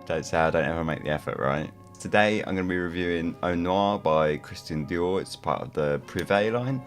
Don't say I don't ever make the effort, right? Today I'm going to be reviewing Eau Noire by Christian Dior. It's part of the Privée line.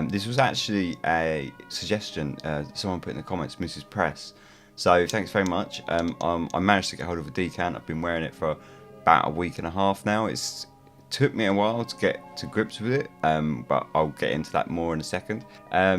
This was actually a suggestion someone put in the comments, Mrs. Press. So thanks very much. I managed to get hold of a decant. I've been wearing it for about a week and a half now. It took me a while to get to grips with it, but I'll get into that more in a second.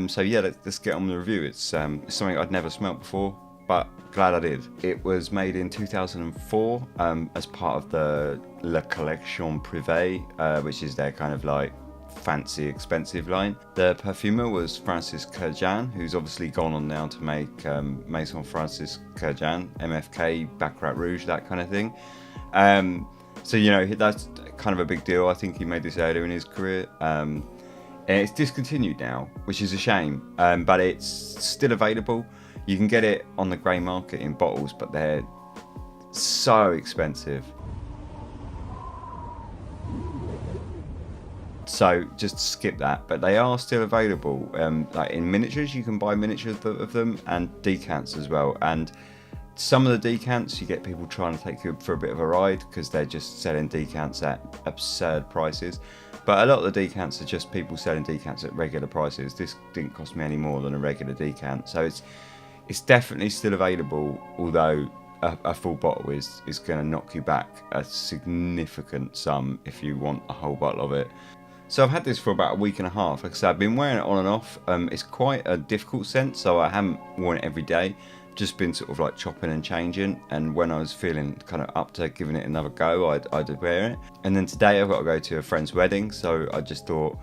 So yeah, let's get on with the review. It's something I'd never smelt before, but glad I did. It was made in 2004 as part of the Collection Privée, which is their kind of like fancy, expensive line. The perfumer was Francis Kurkdjian, who's obviously gone on now to make Maison Francis Kurkdjian, MFK, Baccarat Rouge, that kind of thing. So, you know, that's kind of a big deal. I think he made this earlier in his career. And it's discontinued now, which is a shame, but it's still available. You can get it on the grey market in bottles, but they're so expensive. So just skip that, but they are still available. Like in miniatures, you can buy miniatures of them, and decants as well. And some of the decants, you get people trying to take you for a bit of a ride because they're just selling decants at absurd prices. But a lot of the decants are just people selling decants at regular prices. This didn't cost me any more than a regular decant, so it's definitely still available. Although a full bottle is going to knock you back a significant sum if you want a whole bottle of it. So I've had this for about a week and a half. Like I said, I've been wearing it on and off. It's quite a difficult scent, so I haven't worn it every day. Just been sort of like chopping and changing, and when I was feeling kind of up to giving it another go, I'd wear it. And then today I've got to go to a friend's wedding, so I just thought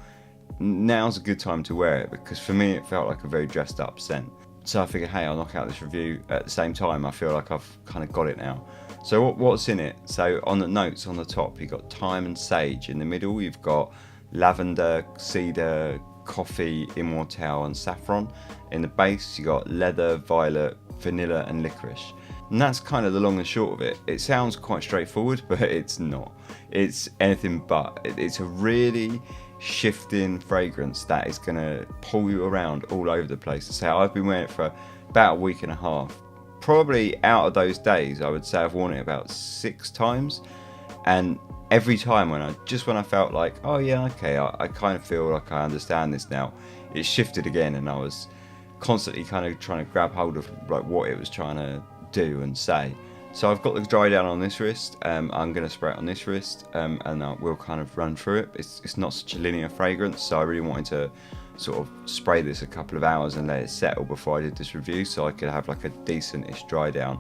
now's a good time to wear it, because for me it felt like a very dressed up scent. So I figured, hey, I'll knock out this review at the same time. I feel like I've kind of got it now. So what's in it? So on the notes on the top, you've got thyme and sage. In the middle, you've got lavender, cedar, coffee, immortelle and saffron. In the base, you got leather, violet, vanilla and licorice. And that's kind of the long and short of it. It sounds quite straightforward, but it's not. It's anything but. It's a really shifting fragrance that is going to pull you around all over the place. So I've been wearing it for about a week and a half. Probably out of those days, I would say I've worn it about 6 times. And every time when I felt like, oh yeah, okay, I kind of feel like I understand this now, it shifted again, and I was constantly kind of trying to grab hold of like what it was trying to do and say. So I've got the dry down on this wrist. I'm going to spray it on this wrist, and we'll kind of run through it. It's not such a linear fragrance, so I really wanted to sort of spray this a couple of hours and let it settle before I did this review, so I could have like a decent-ish dry down.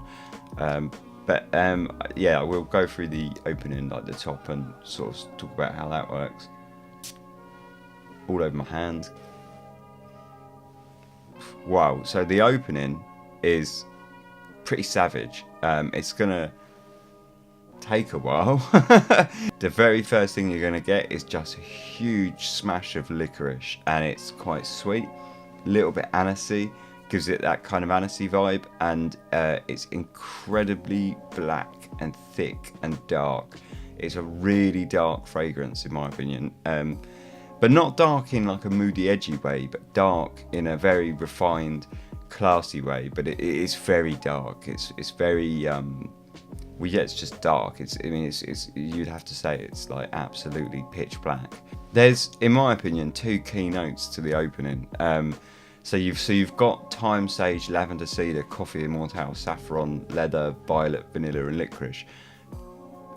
Yeah, we'll go through the opening, like the top, and sort of talk about how that works. All over my hand. Wow, so the opening is pretty savage. It's gonna take a while. The very first thing you're gonna get is just a huge smash of licorice, and it's quite sweet, a little bit anisey, gives it that kind of anisey vibe, and it's incredibly black and thick and dark. It's a really dark fragrance in my opinion, but not dark in like a moody, edgy way, but dark in a very refined, classy way. But it is very dark. It's very well, yeah, it's just dark. It's you'd have to say it's like absolutely pitch black. There's, in my opinion, 2 key notes to the opening. So you've got thyme, sage, lavender, cedar, coffee, immortelle, saffron, leather, violet, vanilla and licorice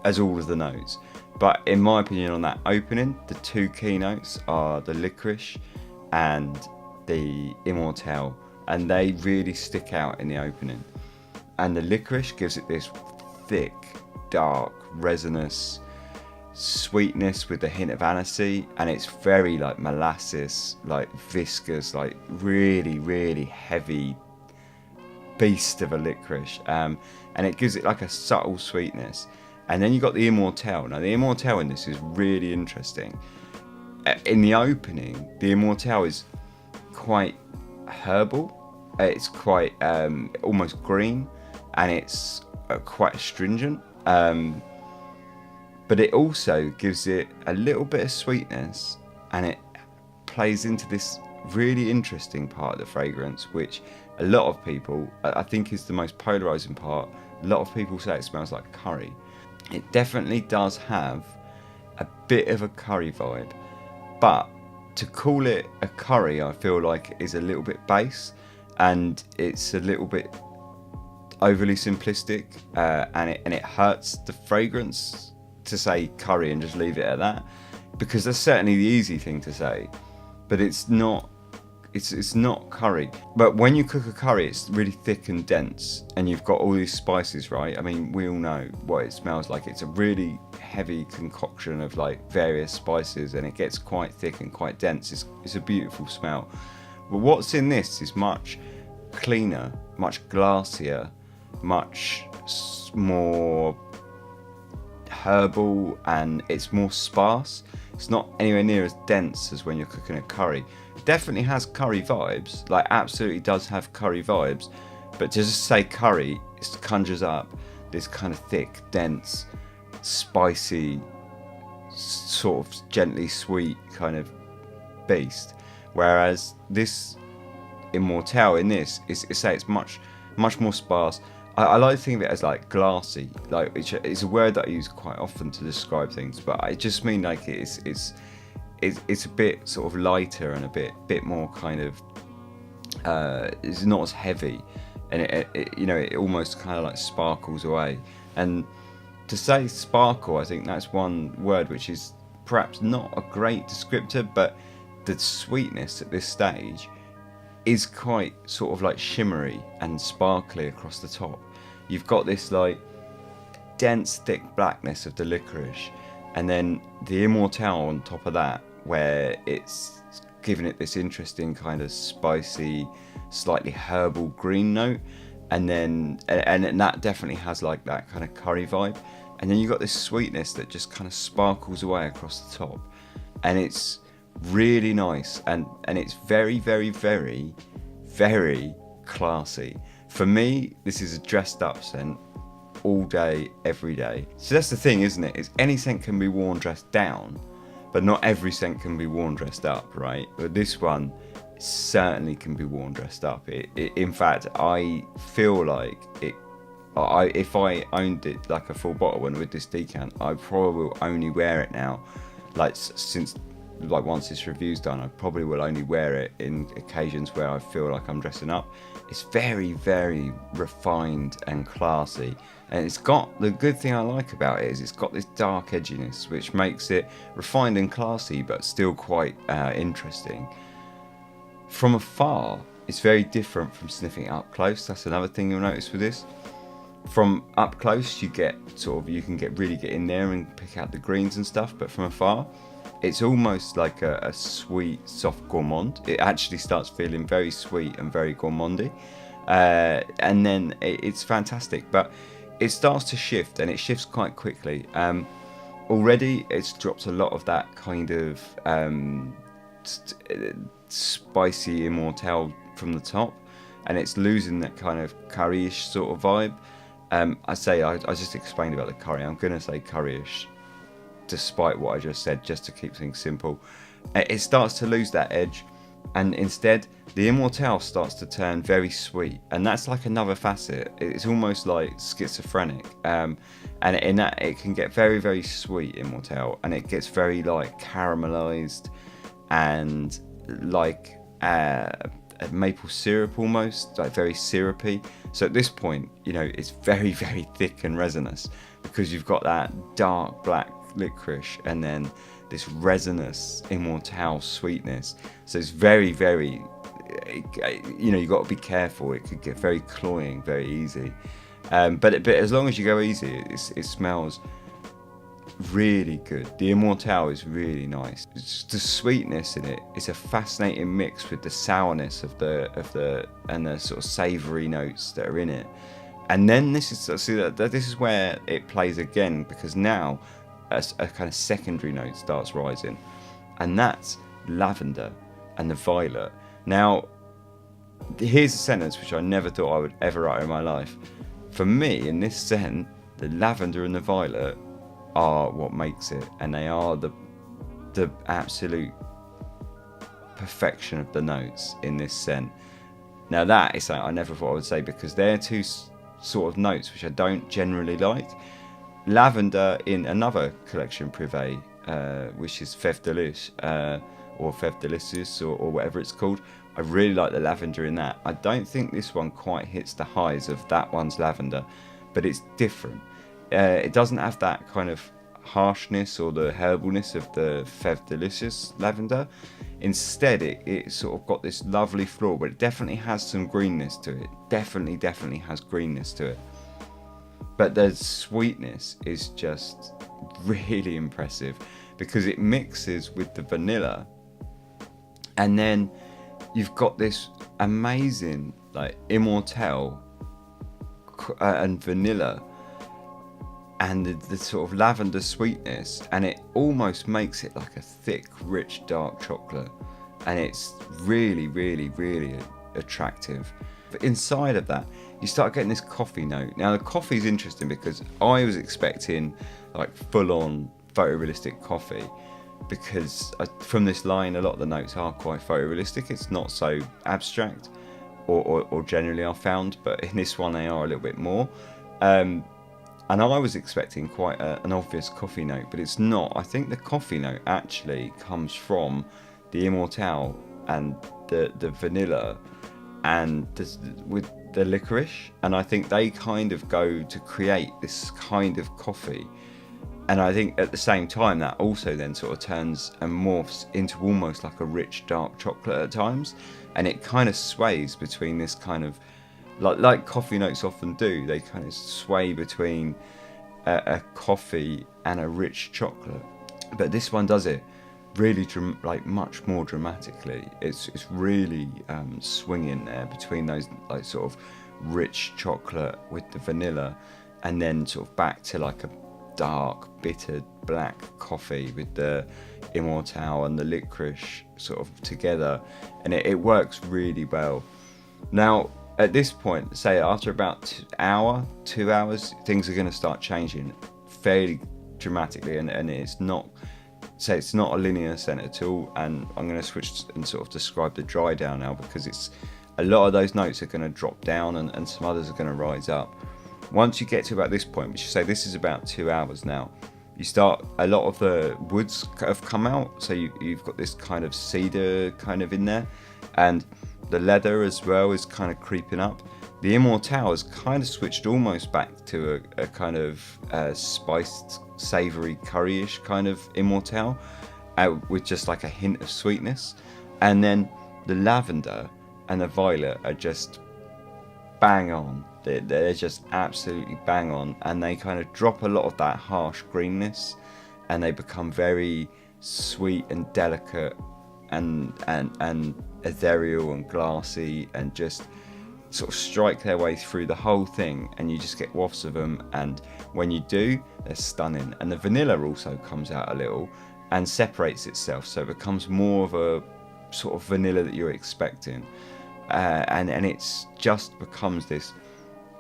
as all of the notes. But in my opinion, on that opening, the 2 key notes are the licorice and the immortelle, and they really stick out in the opening. And the licorice gives it this thick, dark, resinous sweetness with a hint of anisey, and it's very like molasses, like viscous, like really, really heavy beast of a licorice, and it gives it like a subtle sweetness. And then you got the immortelle. Now the immortelle in this is really interesting. In the opening, the immortelle is quite herbal. It's quite almost green, and it's quite astringent. But it also gives it a little bit of sweetness, and it plays into this really interesting part of the fragrance, which a lot of people, I think, is the most polarizing part, A lot of people say it smells like curry. It definitely does have a bit of a curry vibe, but to call it a curry, I feel like is a little bit base, and it's a little bit overly simplistic, and it hurts the fragrance to say curry and just leave it at that, because that's certainly the easy thing to say, but it's not. It's not curry. But when you cook a curry, it's really thick and dense, and you've got all these spices, right? I mean, we all know what it smells like. It's a really heavy concoction of like various spices, and it gets quite thick and quite dense. It's a beautiful smell. But what's in this is much cleaner, much glassier, much more herbal, and it's more sparse. It's not anywhere near as dense as when you're cooking a curry. It definitely has curry vibes, like absolutely does have curry vibes, but to just say curry, it conjures up this kind of thick, dense, spicy, sort of gently sweet kind of beast. Whereas this Immortelle in this is say it's much more sparse. I like to think of it as like glassy, like it's a word that I use quite often to describe things, but I just mean like it's a bit sort of lighter and a bit more kind of it's not as heavy, and it almost kind of like sparkles away. And to say sparkle, I think that's one word which is perhaps not a great descriptor, but the sweetness at this stage is quite sort of like shimmery and sparkly across the top. You've got this like dense, thick blackness of the licorice, and then the Immortelle on top of that, where it's giving it this interesting kind of spicy, slightly herbal green note, and that definitely has like that kind of curry vibe, and then you've got this sweetness that just kind of sparkles away across the top, and it's really nice, and it's very, very, very, very classy. For me, this is a dressed up scent all day, every day. So that's the thing, isn't it? Is any scent can be worn dressed down, but not every scent can be worn dressed up, right? But this one certainly can be worn dressed up. In fact, I feel like if I owned it like a full bottle and with this decant, I probably will only wear it now. Like once this review's done, I probably will only wear it in occasions where I feel like I'm dressing up. It's very, very refined and classy, and it's got, the good thing I like about it is it's got this dark edginess which makes it refined and classy but still quite interesting. From afar, it's very different from sniffing it up close. That's another thing you'll notice with this. From up close, you can really get in there and pick out the greens and stuff, but from afar, it's almost like a sweet, soft gourmand. It actually starts feeling very sweet and very gourmandy, and then it's fantastic. But it starts to shift, and it shifts quite quickly. Already, it's dropped a lot of that kind of spicy Immortelle from the top, and it's losing that kind of curryish sort of vibe. I just explained about the curry. I'm going to say curryish, despite what I just said, just to keep things simple. It starts to lose that edge, and instead the Immortelle starts to turn very sweet, and that's like another facet. It's almost like schizophrenic, and in that it can get very, very sweet, Immortelle, and it gets very like caramelized and like maple syrup almost, like very syrupy. So at this point, it's very, very thick and resinous, because you've got that dark black licorice and then this resinous Immortelle sweetness. So it's very, very, you've got to be careful. It could get very cloying very easy, but as long as you go easy, it smells really good. The Immortelle is really nice. It's just the sweetness in it. It's a fascinating mix with the sourness of the and the sort of savoury notes that are in it. And then this is where it plays again, because now a kind of secondary note starts rising, and that's lavender and the violet. Now, here's a sentence which I never thought I would ever utter in my life. For me, in this scent, the lavender and the violet are what makes it, and they are the absolute perfection of the notes in this scent. Now, that is something I never thought I would say, because they're two sort of notes, which I don't generally like. Lavender in another Collection Privée, which is Fève de Luce, or Fève de Luce, or whatever it's called. I really like the lavender in that. I don't think this one quite hits the highs of that one's lavender, but it's different. It doesn't have that kind of harshness or the herbalness of the Fève de Luce lavender. Instead, it sort of got this lovely floral, but it definitely has some greenness to it. Definitely has greenness to it. But the sweetness is just really impressive because it mixes with the vanilla, and then you've got this amazing like immortelle and vanilla and the sort of lavender sweetness, and it almost makes it like a thick, rich, dark chocolate, and it's really attractive. But inside of that, you start getting this coffee note. Now the coffee is interesting because I was expecting like full-on photorealistic coffee, because from this line a lot of the notes are quite photorealistic. It's not so abstract, or generally I've found, but in this one they are a little bit more. And I was expecting quite an obvious coffee note, but it's not. I think the coffee note actually comes from the immortelle and the vanilla and with the licorice, and I think they kind of go to create this kind of coffee. And I think at the same time that also then sort of turns and morphs into almost like a rich dark chocolate at times, and it kind of sways between this kind of like coffee notes often do. They kind of sway between a coffee and a rich chocolate, but this one does it really like much more dramatically. It's really swinging there between those like sort of rich chocolate with the vanilla, and then sort of back to like a dark bitter black coffee with the immortelle and the licorice sort of together, and it works really well. Now at this point, say after about 2 hours, things are going to start changing fairly dramatically, and it's not a linear scent at all. And I'm going to switch and sort of describe the dry down now, because it's a lot of those notes are going to drop down and some others are going to rise up. Once you get to about this point, which you say this is about 2 hours now, you start, a lot of the woods have come out, so you've got this kind of cedar kind of in there, and the leather as well is kind of creeping up. The immortelle has kind of switched almost back to a kind of spiced, savoury, curry-ish kind of immortelle, with just like a hint of sweetness. And then the lavender and the violet are just bang on. They're just absolutely bang on, and they kind of drop a lot of that harsh greenness, and they become very sweet and delicate and ethereal and glassy, and just sort of strike their way through the whole thing, and you just get wafts of them, and when you do, they're stunning. And the vanilla also comes out a little and separates itself, so it becomes more of a sort of vanilla that you're expecting, and it's just becomes this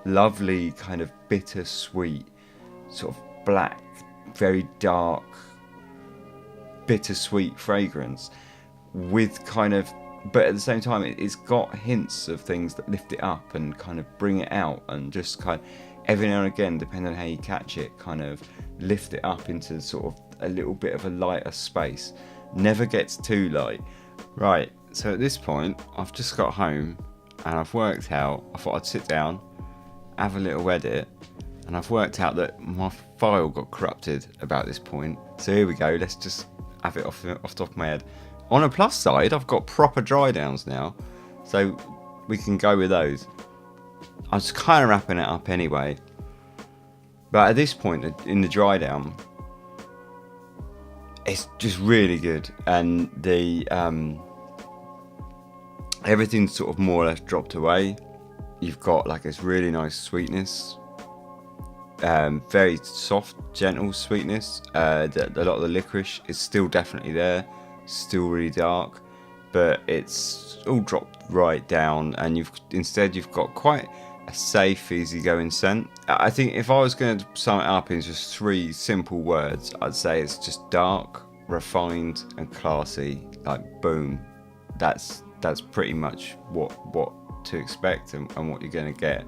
lovely kind of bittersweet sort of black, very dark bittersweet fragrance, with kind of, but at the same time it's got hints of things that lift it up and kind of bring it out, and just kind of every now and again, depending on how you catch it, kind of lift it up into sort of a little bit of a lighter space. Never gets too light. Right, so at this point I've just got home and I've worked out, I thought I'd sit down, have a little edit, and I've worked out that my file got corrupted about this point. So here we go, let's just have it off the top of my head. On a plus side, I've got proper dry downs now, so we can go with those. I was kind of wrapping it up anyway, but at this point in the dry down, it's just really good, and the everything's sort of more or less dropped away. You've got like this really nice sweetness, very soft, gentle sweetness. A lot of the licorice is still definitely there, still really dark, but it's all dropped right down, and you've got quite a safe, easygoing scent. I think if I was going to sum it up in just 3 simple words, I'd say it's just dark, refined, and classy. Like boom, that's pretty much what to expect and what you're going to get.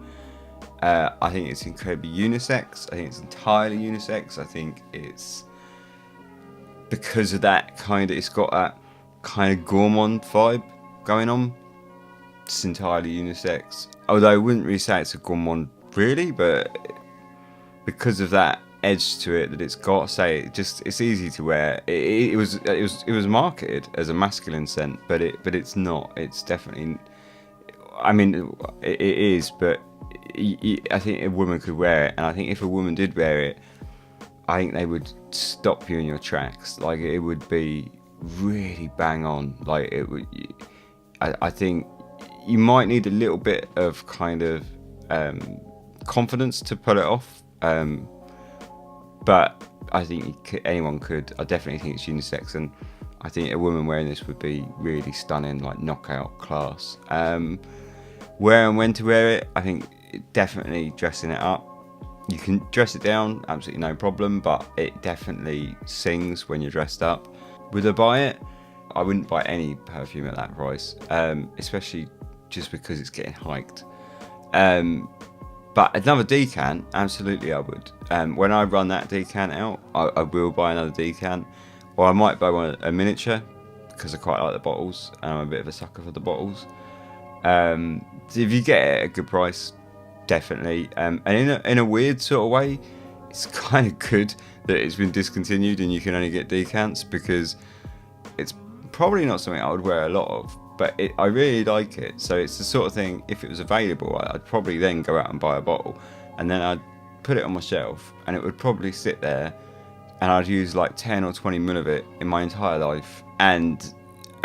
I think it's incredibly unisex. I think it's entirely unisex. I think it's because of that kind of, it's got that kind of gourmand vibe going on. It's entirely unisex. Although I wouldn't really say it's a gourmand really, but because of that edge to it that it's got, say it's easy to wear. It was marketed as a masculine scent, but it's not. It's definitely. I mean, it is, but I think a woman could wear it, and I think if a woman did wear it, I think they would stop you in your tracks. Like, it would be really bang on. Like, it would. I think you might need a little bit of kind of confidence to pull it off. But I think anyone could. I definitely think it's unisex, and I think a woman wearing this would be really stunning, like knockout class. Where and when to wear it, I think definitely dressing it up. You can dress it down, absolutely no problem, but it definitely sings when you're dressed up. Would I buy it? I wouldn't buy any perfume at that price, especially just because it's getting hiked. But another decant, absolutely I would. When I run that decant out, I will buy another decant, or I might buy a miniature, because I quite like the bottles, and I'm a bit of a sucker for the bottles. So if you get it at a good price, definitely. And in a weird sort of way, it's kind of good that it's been discontinued and you can only get decants, because it's probably not something I would wear a lot of, but I really like it. So it's the sort of thing, if it was available, I'd probably then go out and buy a bottle, and then I'd put it on my shelf, and it would probably sit there, and I'd use like 10 or 20 mil of it in my entire life, and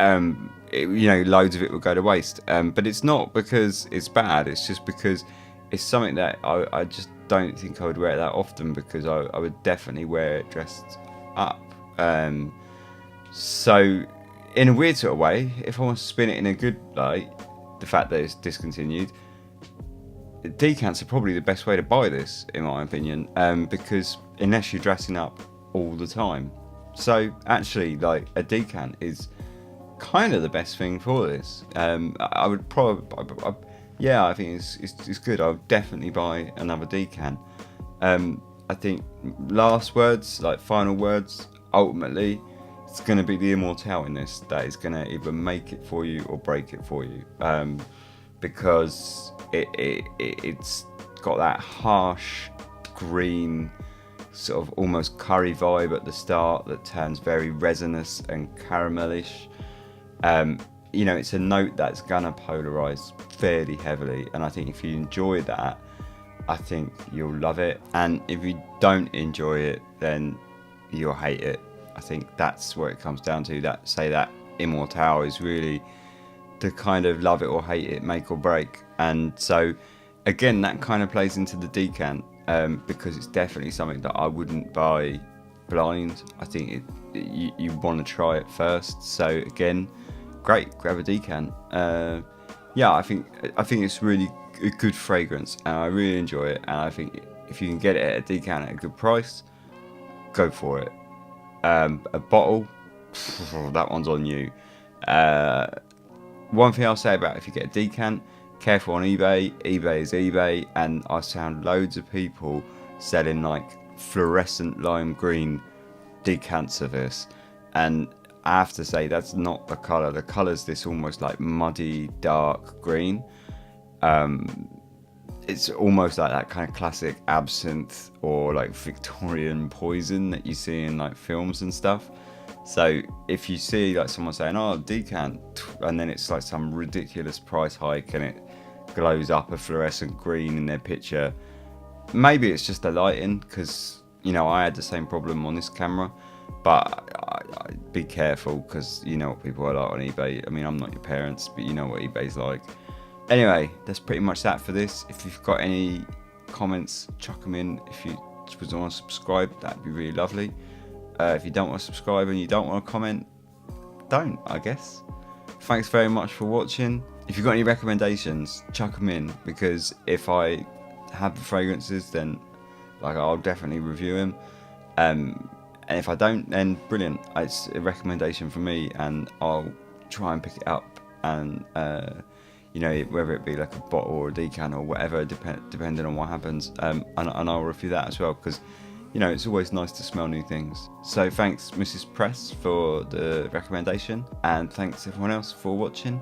loads of it would go to waste. But it's not because it's bad, it's just because it's something that I just don't think I would wear it that often, because I would definitely wear it dressed up. So in a weird sort of way, if I want to spin it in a good light, the fact that it's discontinued, decants are probably the best way to buy this, in my opinion, because unless you're dressing up all the time. So actually, like, a decant is kind of the best thing for this. I would probably, yeah, I think it's good. I would definitely buy another decant. I think last words, like final words, ultimately, it's going to be the immortelle in this that is going to either make it for you or break it for you, because it's got that harsh green, sort of almost curry vibe at the start that turns very resinous and caramelish. It's a note that's gonna polarize fairly heavily, and I think if you enjoy that, I think you'll love it. And if you don't enjoy it, then you'll hate it. I think that's where it comes down to. That immortelle is really the kind of love it or hate it, make or break. And so again, that kind of plays into the decant, because it's definitely something that I wouldn't buy blind. I think you want to try it first. So again, great, grab a decant. I think it's really a good fragrance, and I really enjoy it. And I think if you can get it at a decant at a good price, go for it. A bottle, that one's on you. One thing I'll say about if you get a decant, careful on eBay. eBay is eBay, and I found loads of people selling like fluorescent lime green decants of this, and I have to say that's not the colour. The colour's this almost like muddy dark green. It's almost like that kind of classic absinthe or like Victorian poison that you see in like films and stuff. So if you see like someone saying, oh, decant, and then it's like some ridiculous price hike and it glows up a fluorescent green in their picture, maybe it's just the lighting, because I had the same problem on this camera. But I be careful, because you know what people are like on eBay. I mean, I'm not your parents, but you know what eBay's like. Anyway, that's pretty much that for this. If you've got any comments, chuck them in. If you just want to subscribe, that'd be really lovely. If you don't want to subscribe and you don't want to comment, don't, I guess. Thanks very much for watching. If you've got any recommendations, chuck them in, because if I have the fragrances, then I'll definitely review them. And if I don't, then brilliant. It's a recommendation from me, and I'll try and pick it up. And you know, whether it be like a bottle or a decant or whatever, depending on what happens. And I'll review that as well, because, you know, it's always nice to smell new things. So thanks, Mrs. Press, for the recommendation, and thanks everyone else for watching.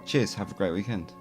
Cheers, have a great weekend.